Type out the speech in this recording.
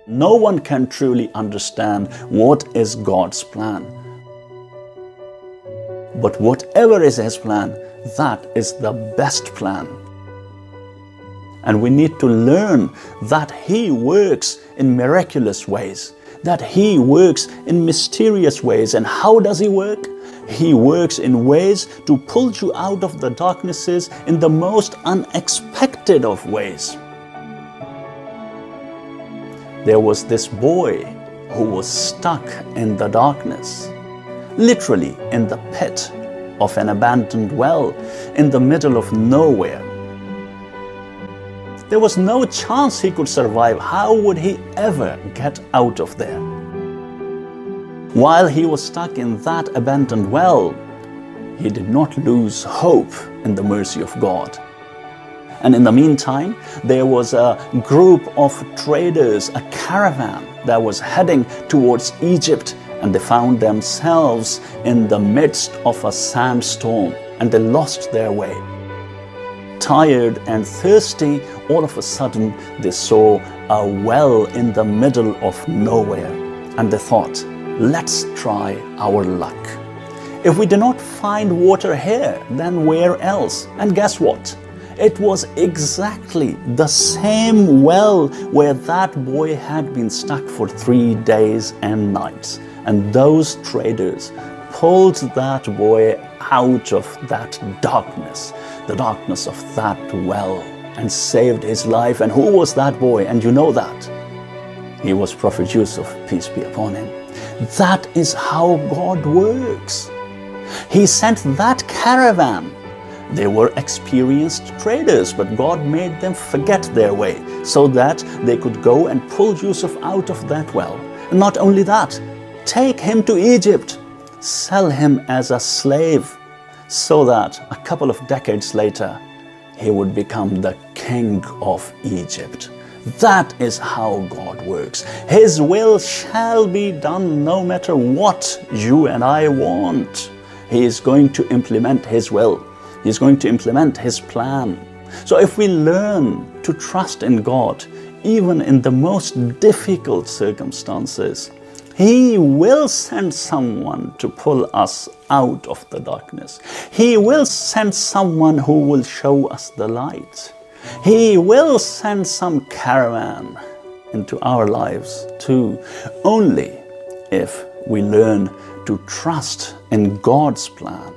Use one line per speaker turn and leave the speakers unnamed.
No one can truly understand what is God's plan. But whatever is His plan, that is the best plan. And we need to learn that He works in miraculous ways, that He works in mysterious ways. And how does He work? He works in ways to pull you out of the darknesses in the most unexpected of ways. There was this boy who was stuck in the darkness, literally in the pit of an abandoned well in the middle of nowhere. There was no chance he could survive. How would he ever get out of there? While he was stuck in that abandoned well, he did not lose hope in the mercy of God. And in the meantime, there was a group of traders, a caravan that was heading towards Egypt, and they found themselves in the midst of a sandstorm, and they lost their way. Tired and thirsty, all of a sudden they saw a well in the middle of nowhere, and they thought, let's try our luck. If we do not find water here, then where else? And guess what? It was exactly the same well where that boy had been stuck for 3 days and nights. And those traders pulled that boy out of that darkness, the darkness of that well, and saved his life. And who was that boy? And you know that. He was Prophet Yusuf, peace be upon him. That is how God works. He sent that caravan. They were experienced traders, but God made them forget their way so that they could go and pull Yusuf out of that well. And not only that, take him to Egypt, sell him as a slave, so that a couple of decades later, he would become the king of Egypt. That is how God works. His will shall be done no matter what you and I want. He is going to implement His will. He's going to implement His plan. So if we learn to trust in God, even in the most difficult circumstances, He will send someone to pull us out of the darkness. He will send someone who will show us the light. He will send some caravan into our lives too, only if we learn to trust in God's plan.